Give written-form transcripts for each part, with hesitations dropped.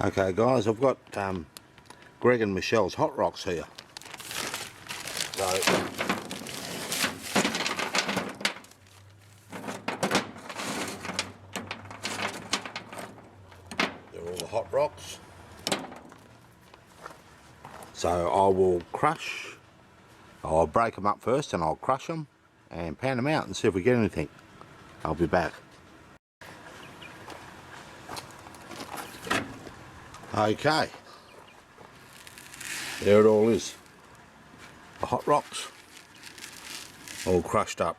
Okay guys, I've got Greg and Michelle's hot rocks here. So they're all the hot rocks. So I will I'll break them up first and I'll crush them and pan them out and see if we get anything. I'll be back. Okay, there it all is, the hot rocks all crushed up,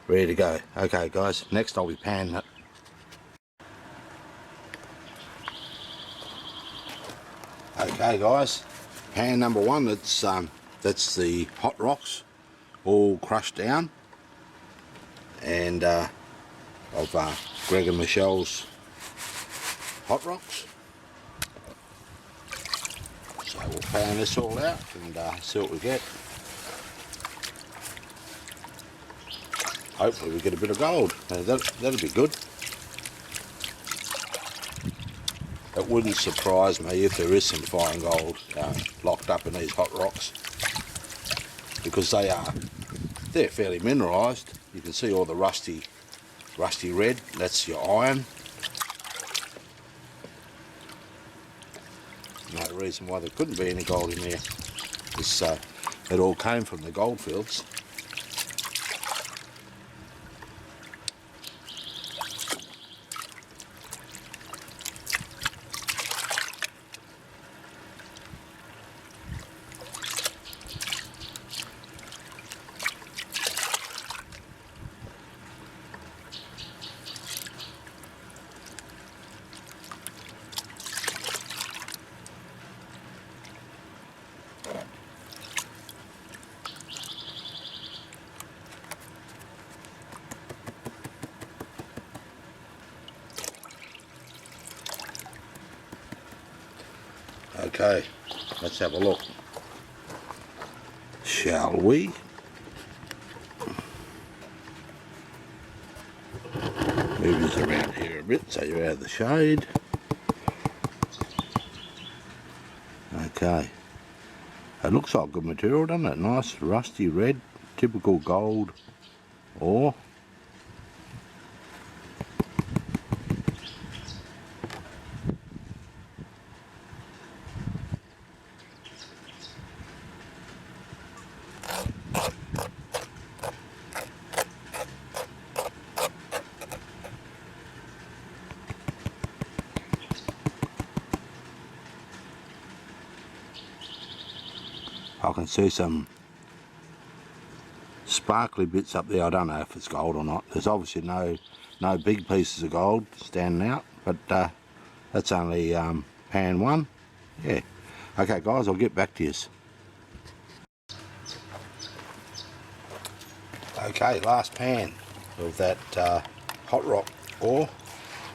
ready to go. Okay guys, next I'll be panning it. Okay guys, pan number one, that's the hot rocks all crushed down, and of Greg and Michelle's hot rocks. So we'll pan this all out and see what we get. Hopefully we get a bit of gold. That'll be good. It wouldn't surprise me if there is some fine gold locked up in these hot rocks, because they're fairly mineralised. You can see all the rusty red. That's your iron. No reason why there couldn't be any gold in there. It all came from the gold fields. Okay, let's have a look, shall we? Move this around here a bit so you're out of the shade. Okay, it looks like good material, doesn't it? Nice rusty red, typical gold ore. I can see some sparkly bits up there. I don't know if it's gold or not. There's obviously no big pieces of gold standing out, but that's only pan one. Yeah. Okay guys, I'll get back to you. Okay, last pan of that hot rock ore,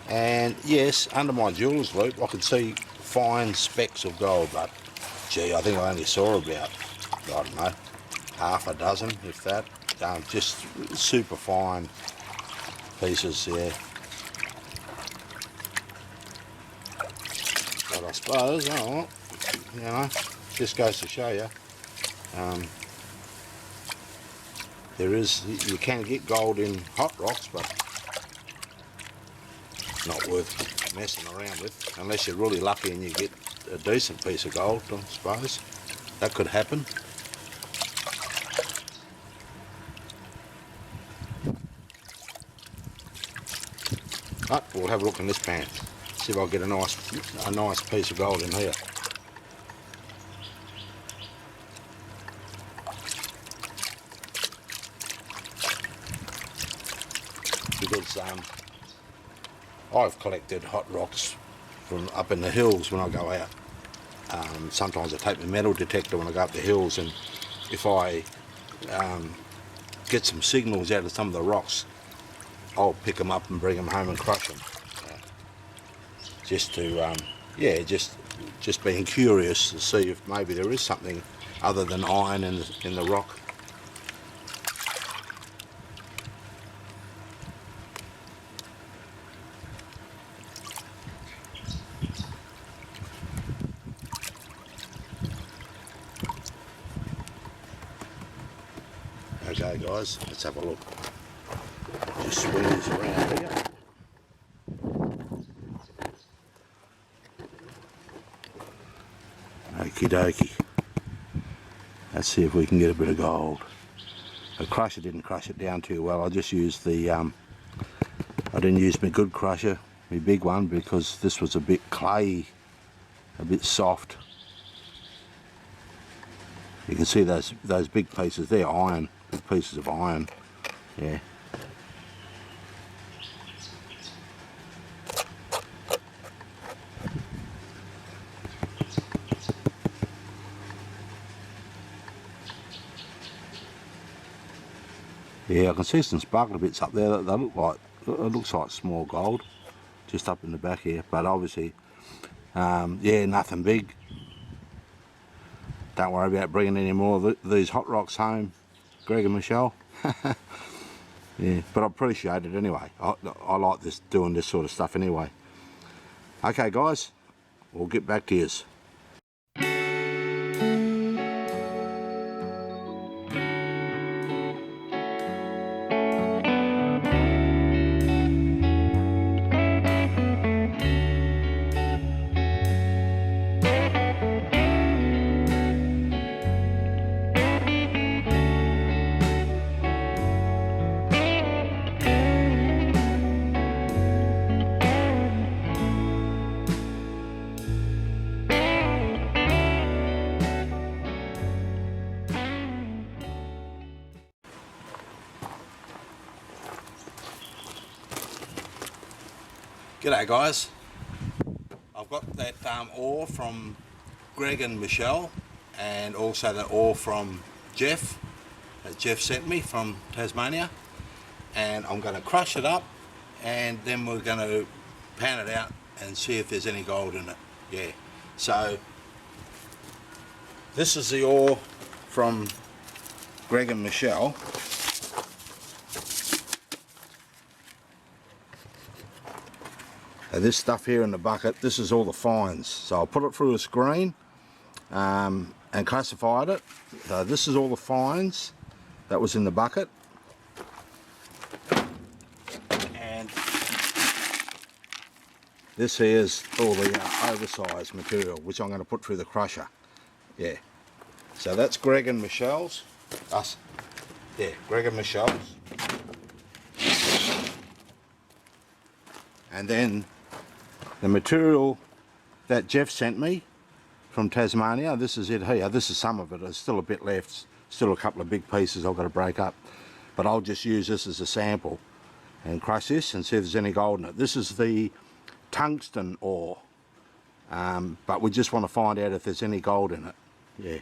and yes, under my jeweler's loupe I could see fine specks of gold, but gee, I think I only saw about, I don't know, half a dozen, if that. Just super fine pieces, yeah. But I suppose, oh, well, you know, just goes to show you, you can get gold in hot rocks, but not worth messing around with, unless you're really lucky and you get a decent piece of gold, I suppose. That could happen. But we'll have a look in this pan, see if I get a nice piece of gold in here. Because I've collected hot rocks from up in the hills when I go out. Sometimes I take the metal detector when I go up the hills, and if I get some signals out of some of the rocks, I'll pick them up and bring them home and crush them. Just to, yeah, just being curious to see if maybe there is something other than iron in the rock. Okay guys, let's have a look. Just swing this around here. Okie dokie. Let's see if we can get a bit of gold. The crusher didn't crush it down too well. I just used the, I didn't use my good crusher, my big one, because this was a bit clay, a bit soft. You can see those big pieces, they're iron, big pieces of iron, yeah. Yeah, I can see some sparkly bits up there that look like, it looks like small gold, just up in the back here, but obviously, yeah, nothing big. Don't worry about bringing any more of these hot rocks home, Greg and Michelle. Yeah, but I appreciate it anyway. I like doing this sort of stuff anyway. Okay guys, we'll get back to yous. G'day guys, I've got that ore from Greg and Michelle, and also the ore from Jeff that Jeff sent me from Tasmania, and I'm going to crush it up and then we're going to pan it out and see if there's any gold in it. Yeah, so this is the ore from Greg and Michelle. This stuff here in the bucket, this is all the fines. So I'll put it through a screen and classified it. So this is all the fines that was in the bucket. And this here is all the oversized material, which I'm going to put through the crusher. Yeah. So that's Greg and Michelle's. Us. Yeah, Greg and Michelle's. And then the material that Jeff sent me from Tasmania, this is it here. This is some of it. There's still a bit left, still a couple of big pieces I've got to break up. But I'll just use this as a sample and crush this and see if there's any gold in it. This is the tungsten ore, but we just want to find out if there's any gold in it. Yeah.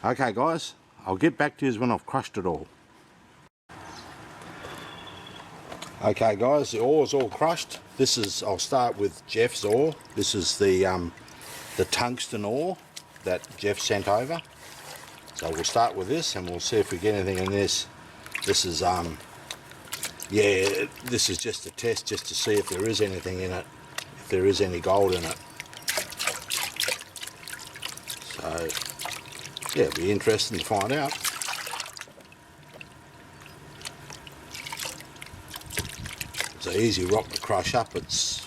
Okay guys, I'll get back to you when I've crushed it all. Okay guys, the ore's all crushed. This is, I'll start with Jeff's ore. This is the tungsten ore that Jeff sent over. So we'll start with this and we'll see if we get anything in this. This is, yeah, this is just a test just to see if there is anything in it, if there is any gold in it. So, yeah, it'll be interesting to find out. It's an easy rock to crush up. It's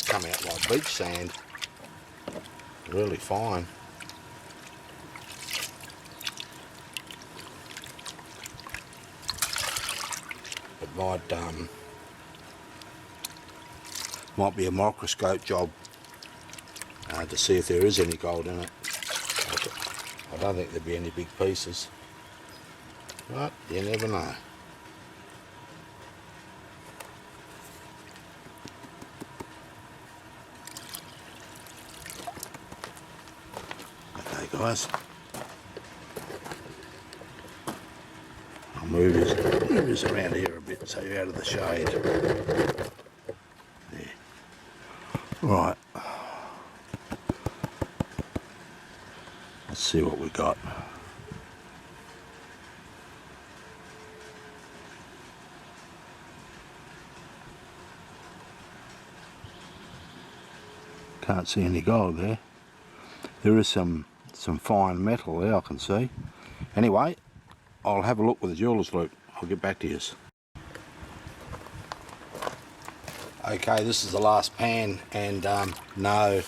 come out like beach sand. Really fine. It might be a microscope job to see if there is any gold in it. I don't think there'd be any big pieces, but you never know. Okay guys, I'll move this around here a bit so you're out of the shade. There. Right, let's see what we got. Can't see any gold there. There is some fine metal there I can see. Anyway, I'll have a look with the jeweler's loupe. I'll get back to you. Okay, this is the last pan, and no,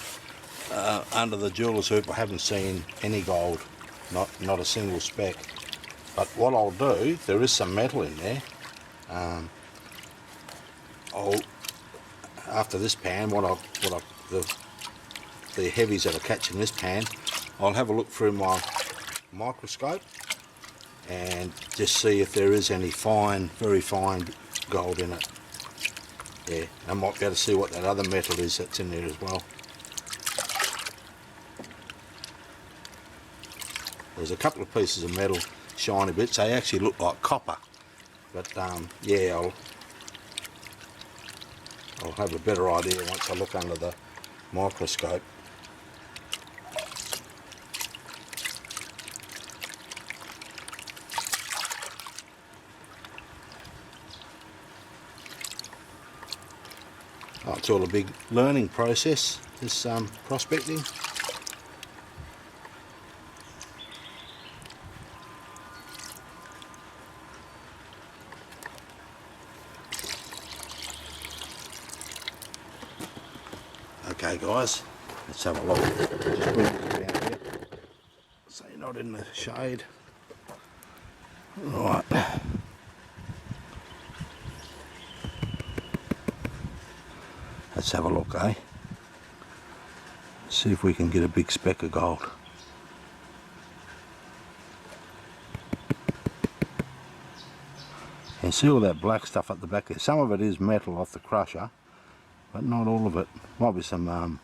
under the jeweler's loupe I haven't seen any gold, not a single speck. But what I'll do, there is some metal in there. After this pan, the heavies that I catch in this pan, I'll have a look through my microscope and just see if there is any fine, very fine gold in it. Yeah, I might be able to see what that other metal is that's in there as well. There's a couple of pieces of metal, shiny bits. They actually look like copper, but yeah, I'll have a better idea once I look under the microscope. Oh, it's all a big learning process, this prospecting. Okay guys, let's have a look. Just bring it down here so you're not in the shade. Right. Let's have a look, eh? See if we can get a big speck of gold. And see all that black stuff at the back there. Some of it is metal off the crusher, but not all of it. Might be some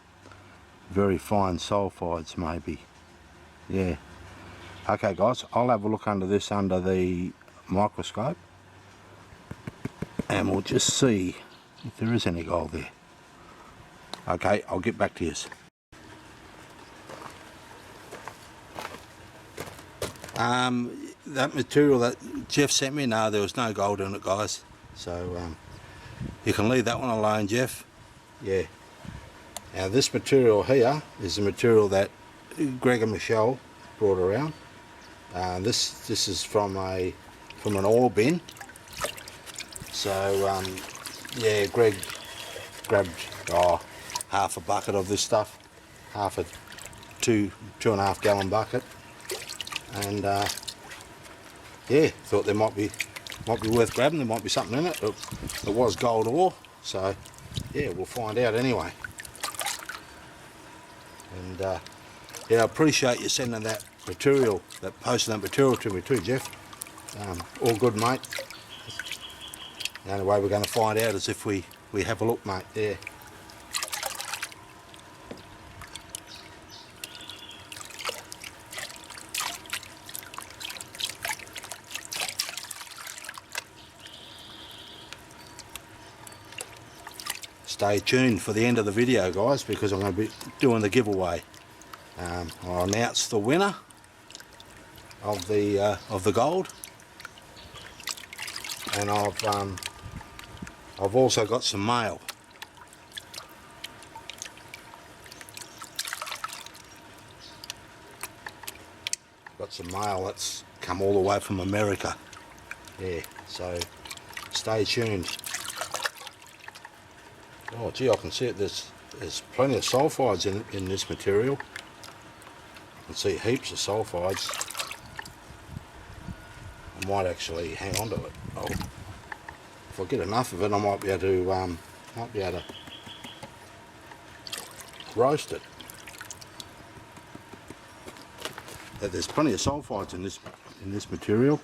very fine sulfides maybe. Yeah. Okay guys, I'll have a look under this under the microscope and we'll just see if there is any gold there. Okay, I'll get back to you. That material that Jeff sent me, no, there was no gold in it guys, so you can leave that one alone, Jeff. Yeah. Now this material here is the material that Greg and Michelle brought around. This is from an ore bin. So yeah, Greg grabbed half a bucket of this stuff, half a 2.5 gallon bucket, and yeah, thought there might be worth grabbing. There might be something in it. It was gold ore, so yeah, we'll find out anyway. And yeah, I appreciate you sending that material, posting that material to me too, Jeff. All good, mate. The only way we're going to find out is if we have a look, mate. Yeah. Stay tuned for the end of the video guys, because I'm going to be doing the giveaway. I'll announce the winner of the gold, and I've also got some mail. Got some mail that's come all the way from America. Yeah, so stay tuned. Oh gee, I can see it. There's plenty of sulfides in this material. I can see heaps of sulfides. I might actually hang on to it. Oh, if I get enough of it, I might be able to roast it. There's plenty of sulfides in this material.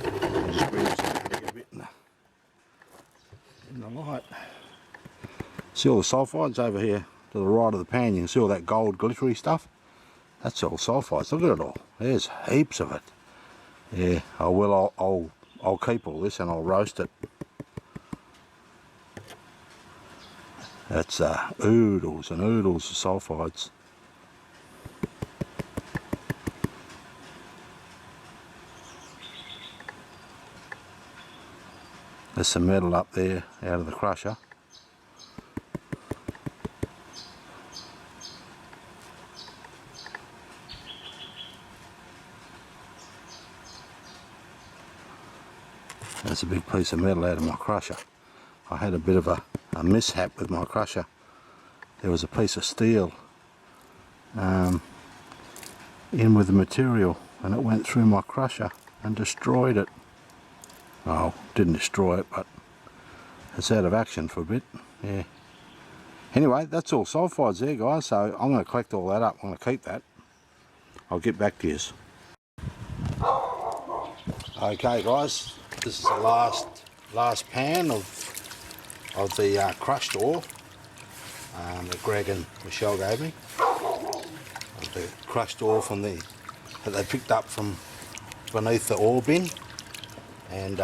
I'll just bring this up a bit in the light. See all the sulfides over here to the right of the pan? You can see all that gold glittery stuff. That's all sulfides. Look at it all. There's heaps of it. Yeah, I'll keep all this and I'll roast it. That's oodles and oodles of sulfides. There's some metal up there out of the crusher. That's a big piece of metal out of my crusher. I had a bit of a mishap with my crusher. There was a piece of steel in with the material, and it went through my crusher and destroyed it. Oh, didn't destroy it, but it's out of action for a bit. Yeah. Anyway, that's all sulphides there, guys, so I'm going to collect all that up. I'm going to keep that. I'll get back to you. Okay, guys, this is the last pan of the crushed ore that Greg and Michelle gave me. The crushed ore that they picked up from beneath the ore bin, and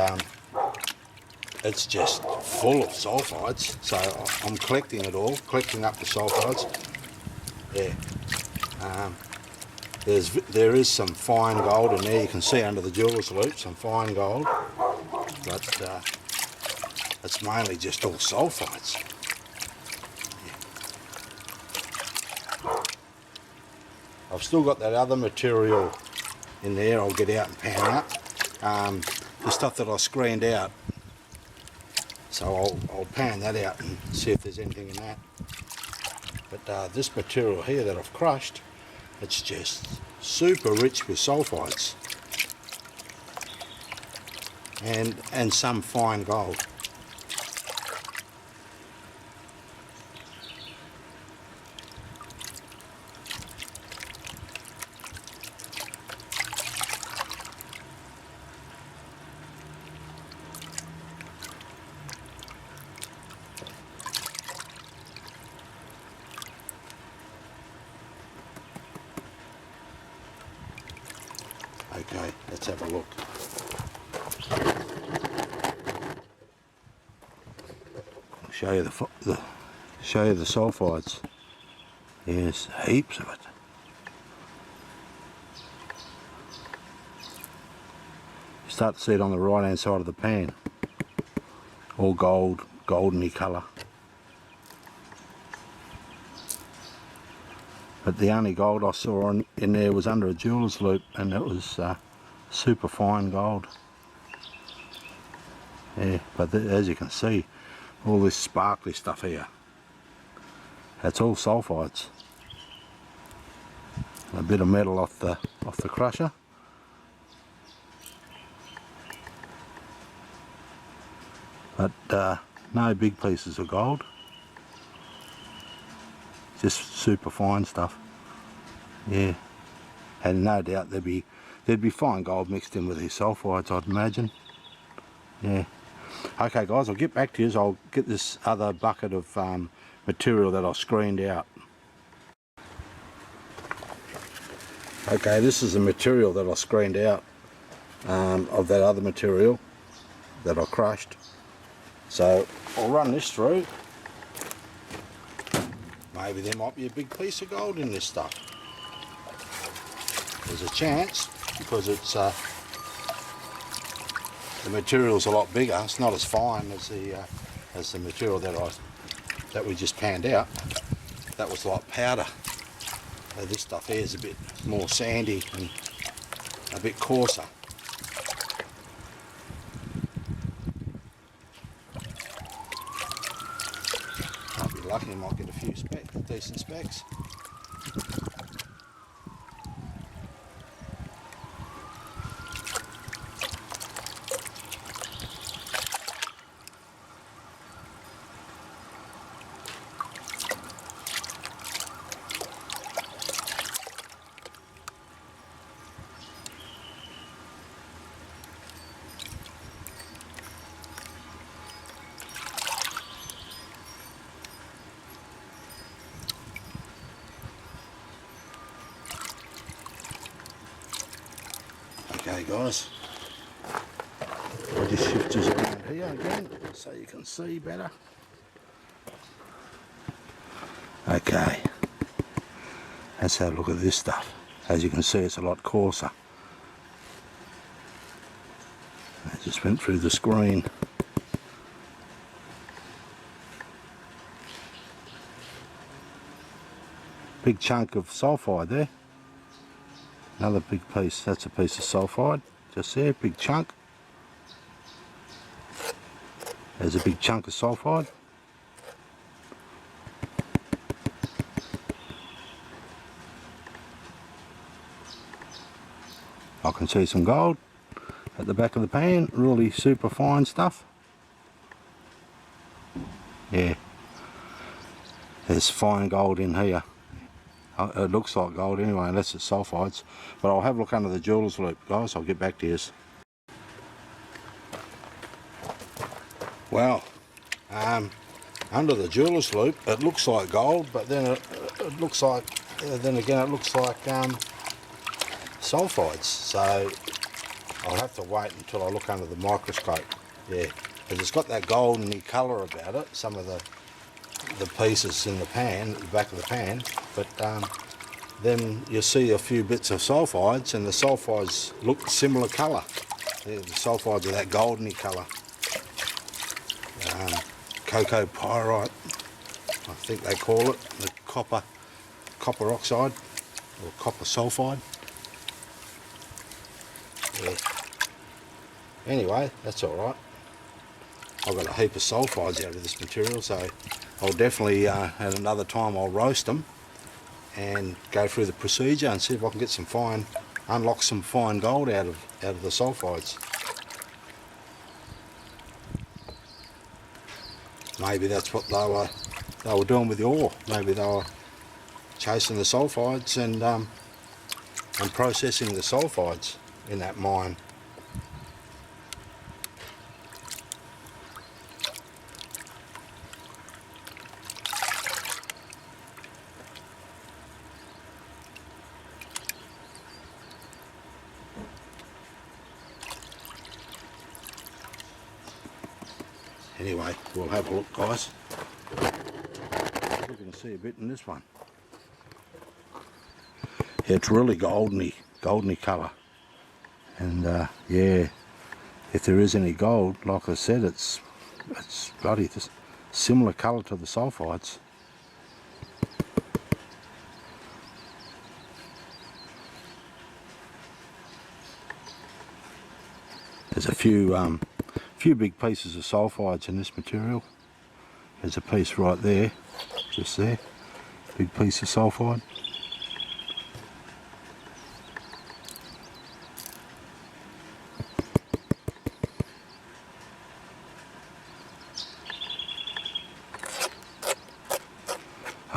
it's just full of sulphides, so I'm collecting it all, collecting up the sulphides. Yeah. There is some fine gold in there. You can see under the jeweler's loop some fine gold, but it's mainly just all sulphides. Yeah. I've still got that other material in there I'll get out and pan out. The stuff that I screened out, so I'll pan that out and see if there's anything in that. But this material here that I've crushed, it's just super rich with sulphides and some fine gold. Okay, let's have a look. I'll show you the sulphides. There's heaps of it. You start to see it on the right hand side of the pan. All gold, goldeny colour. But the only gold I saw in there was under a jeweller's loop, and it was super fine gold. Yeah, but as you can see, all this sparkly stuff here, that's all sulphides. A bit of metal off the crusher. But no big pieces of gold. Just super fine stuff. Yeah, and no doubt there'd be fine gold mixed in with these sulphides, I'd imagine. Yeah. Okay, guys, I'll get back to you. I'll get this other bucket of material that I screened out. Okay, this is the material that I screened out of that other material that I crushed. So I'll run this through. Maybe there might be a big piece of gold in this stuff. There's a chance, because it's the material's a lot bigger. It's not as fine as the material that we just panned out. That was like powder. So this stuff here is a bit more sandy and a bit coarser. Might be lucky, I might get a few decent specs. Okay, guys, I'll just shift this around here again so you can see better. Okay, let's have a look at this stuff. As you can see, it's a lot coarser. I just went through the screen. Big chunk of sulphide there. Another big piece, that's a piece of sulphide, just there, big chunk. There's a big chunk of sulphide. I can see some gold at the back of the pan, really super fine stuff. Yeah, there's fine gold in here. It looks like gold anyway, unless it's sulphides. But I'll have a look under the jeweler's loop, guys. I'll get back to you. Well, under the jeweler's loop, it looks like gold, but then it looks like, then again, it looks like sulphides. So I'll have to wait until I look under the microscope. Yeah, because it's got that goldeny colour about it. Some of the pieces in the pan, the back of the pan, but then you see a few bits of sulphides, and the sulphides look similar colour. Yeah, the sulphides are that goldeny colour. Cocoa pyrite, I think they call it, the copper oxide or copper sulphide. Yeah. Anyway, that's all right. I've got a heap of sulphides out of this material, so I'll definitely at another time I'll roast them and go through the procedure and see if I can get unlock some fine gold out of the sulphides. Maybe that's what they were doing with the ore. Maybe they were chasing the sulphides and processing the sulphides in that mine. Anyway, we'll have a look, guys. You can see a bit in this one. Yeah, it's really goldeny colour. And yeah, if there is any gold, like I said, it's bloody similar colour to the sulphides. There's a few big pieces of sulphides in this material. There's a piece right there, just there, big piece of sulphide.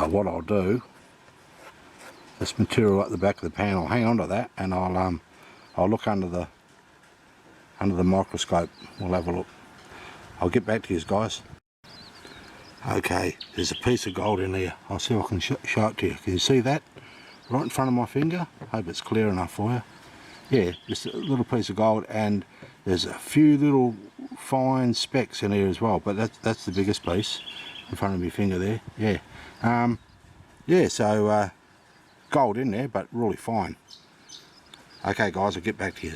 What I'll do, this material at the back of the pan, I'll hang on to that, and I'll look under the microscope. We'll have a look. I'll get back to you guys. Okay, there's a piece of gold in there. I'll see if I can show it to you. Can you see that right in front of my finger? Hope it's clear enough for you. Yeah, just a little piece of gold, and there's a few little fine specks in here as well, but that's the biggest piece in front of my finger there. Yeah, yeah, so gold in there, but really fine. Okay guys, I'll get back to you.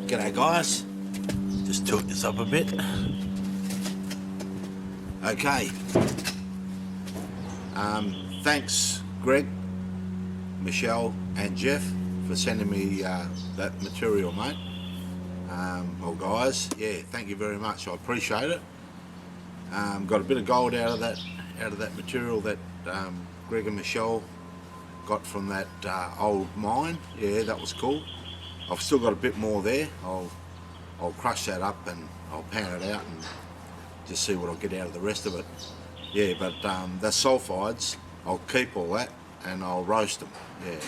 G'day guys, just tilt this up a bit. Okay, thanks Greg, Michelle and Jeff for sending me that material, mate. Well guys, yeah, thank you very much, I appreciate it. Got a bit of gold out of that material that Greg and Michelle got from that old mine. Yeah, that was cool. I've still got a bit more there. I'll crush that up and I'll pan it out and just see what I'll get out of the rest of it. Yeah, but the sulphides, I'll keep all that and I'll roast them. Yeah,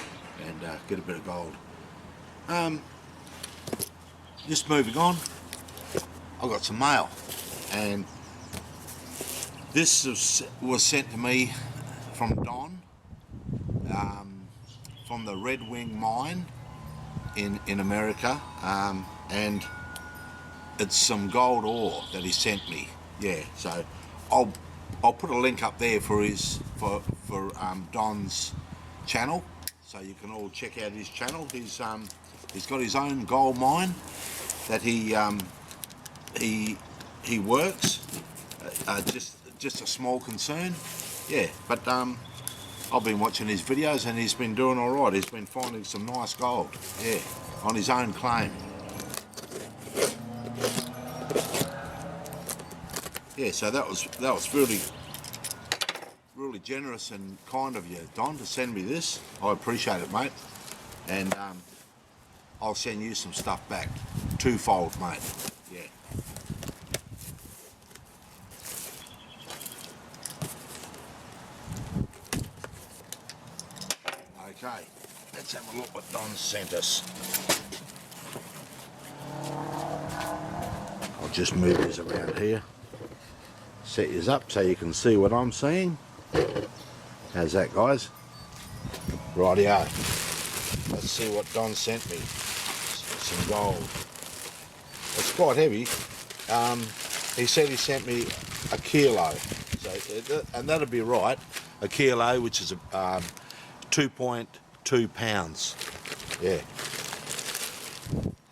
and get a bit of gold. Just moving on, I got some mail, and this was sent to me from Don, from the Red Wing mine in America, and it's some gold ore that he sent me. Yeah, so I'll put a link up there for Don's channel, so you can all check out his channel. He's got his own gold mine that he works, just a small concern. Yeah, but I've been watching his videos and he's been doing all right. He's been finding some nice gold, yeah, on his own claim. Yeah, so that was really generous and kind of you, Don, to send me this. I appreciate it, mate. And I'll send you some stuff back, twofold, mate. Yeah. Okay, let's have a look what Don sent us. I'll just move this around here. Set yours up so you can see what I'm seeing. How's that, guys? Rightio. Let's see what Don sent me. Some gold. It's quite heavy. He said he sent me a kilo. So, and that'd be right. A kilo, which is 2.2 pounds. Yeah.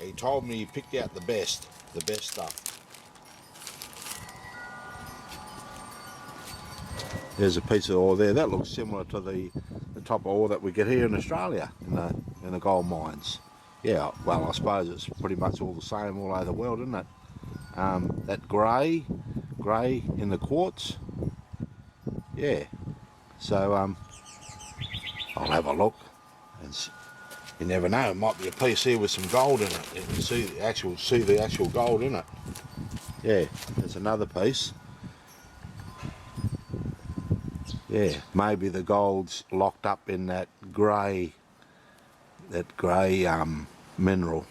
He told me he picked out the best stuff. There's a piece of ore there. That looks similar to the top of ore that we get here in Australia in the gold mines. Yeah, well, I suppose it's pretty much all the same all over the world, isn't it? That grey in the quartz. Yeah. So I'll have a look, and you never know. It might be a piece here with some gold in it. You can see the actual gold in it. Yeah, there's another piece. Yeah, maybe the gold's locked up in that grey mineral,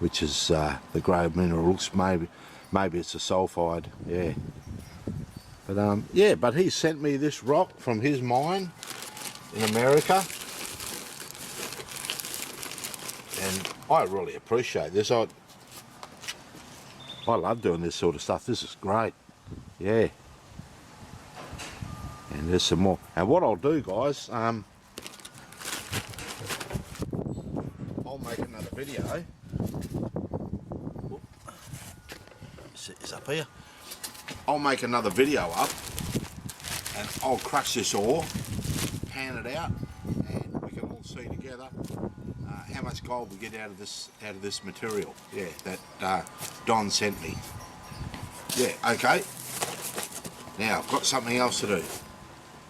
which is the grey mineral. Looks maybe it's a sulphide. Yeah, but yeah, but he sent me this rock from his mine in America, and I really appreciate this. I love doing this sort of stuff. This is great. Yeah. And there's some more. And what I'll do, guys, I'll make another video. Set this up here. I'll make another video up, and I'll crush this ore, pan it out, and we can all see together how much gold we get out of this material. Yeah, that Don sent me. Yeah. Okay. Now I've got something else to do.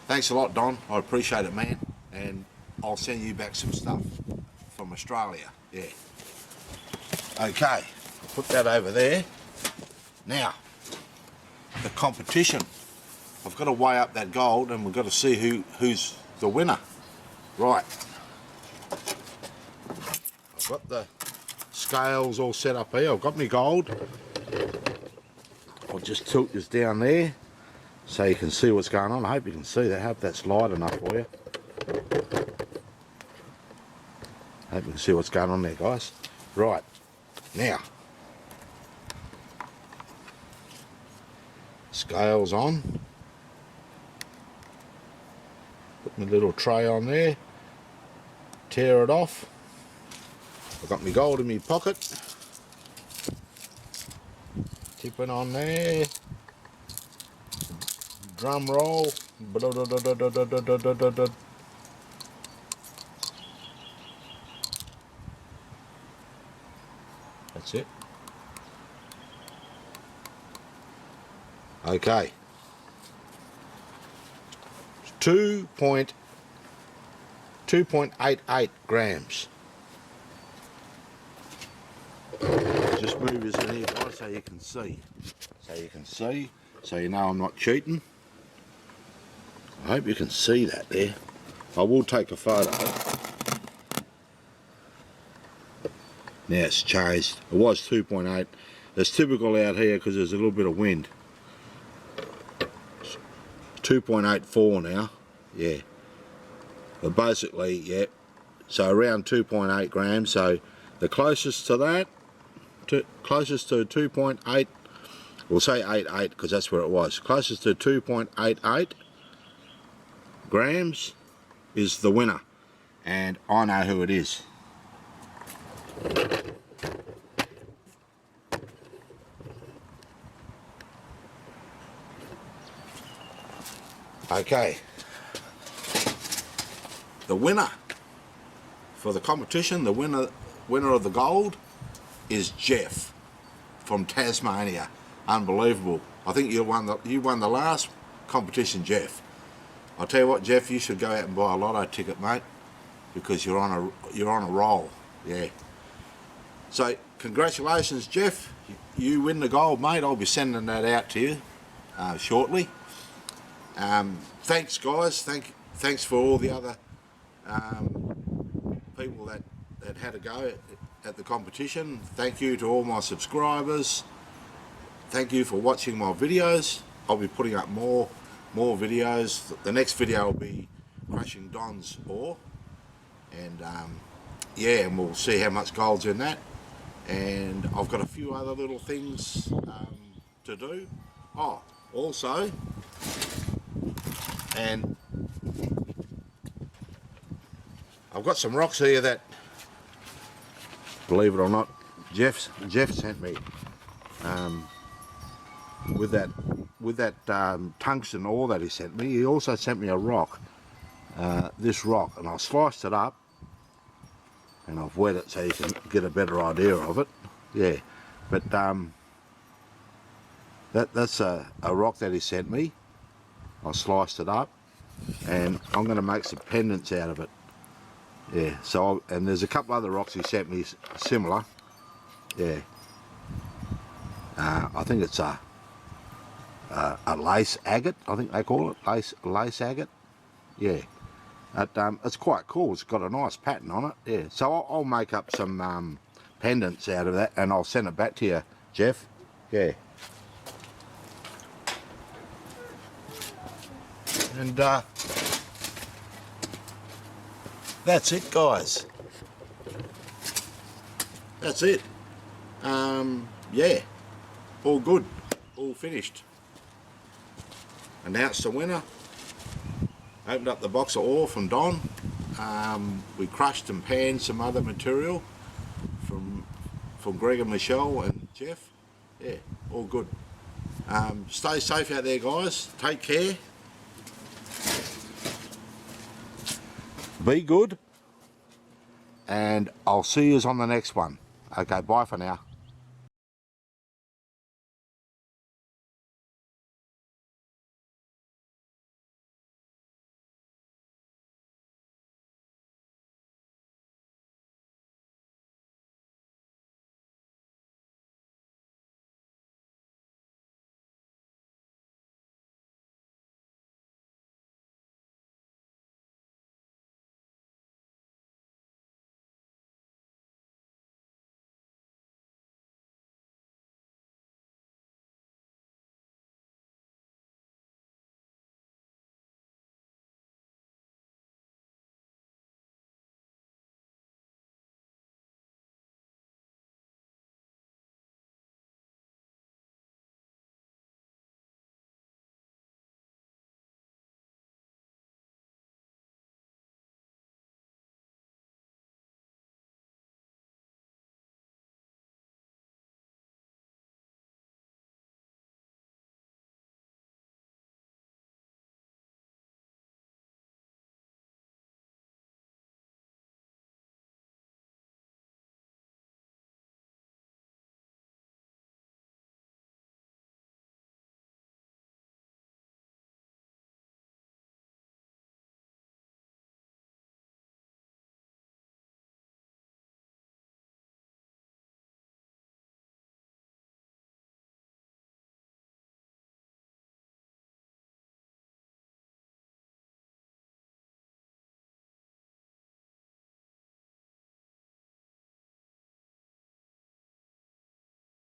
Thanks a lot, Don. I appreciate it, man. And I'll send you back some stuff from Australia. Yeah. Okay. I'll put that over there. Now, the competition. I've got to weigh up that gold, and we've got to see who's the winner. Right. I've got the scales all set up here. I've got my gold. I'll just tilt this down there, so you can see what's going on. I hope you can see that. I hope that's light enough for you. I hope you can see what's going on there, guys. Right, now, scales on. Put my little tray on there. Tear it off. I've got my gold in my pocket. Tip it on there. Drum roll. That's it. Okay. 2.88 grams. Just move this in here, guys, so you can see. So you know I'm not cheating. I hope you can see that there. I will take a photo. Now it's changed. It was 2.8. It's typical out here because there's a little bit of wind. 2.84 now. Yeah. But basically, yeah. So around 2.8 grams. So the closest to that, closest to 2.8, we'll say 88 because that's where it was. Closest to 2.88 grams is the winner, and I know who it is. Okay, the winner for the competition, the winner of the gold is Jeff from Tasmania. Unbelievable. I think you won the last competition, Jeff. I'll tell you what, Jeff, you should go out and buy a lotto ticket, mate, because you're on a roll. Yeah. So congratulations, Jeff. You win the gold, mate. I'll be sending that out to you shortly. Thanks, guys. Thanks for all the other people that had a go at the competition. Thank you to all my subscribers. Thank you for watching my videos. I'll be putting up more videos. The next video will be crushing Don's ore, and yeah, and we'll see how much gold's in that. And I've got a few other little things to do. Oh, also, and I've got some rocks here that, believe it or not, Jeff sent me with that tungsten ore that he sent me. He also sent me a rock, this rock, and I sliced it up and I've wet it so you can get a better idea of it. Yeah, but that's a rock that he sent me. I sliced it up and I'm going to make some pendants out of it. Yeah, so and there's a couple other rocks he sent me similar. Yeah, I think it's a lace agate, I think they call it, lace agate. Yeah, it's quite cool. It's got a nice pattern on it. Yeah, so I'll make up some pendants out of that and I'll send it back to you, Jeff. Yeah. And that's it, guys. That's it. Yeah, all good, all finished. Announced the winner. Opened up the box of ore from Don. We crushed and panned some other material from Greg and Michelle and Jeff. Yeah, all good. Stay safe out there, guys. Take care. Be good. And I'll see you on the next one. Okay, bye for now.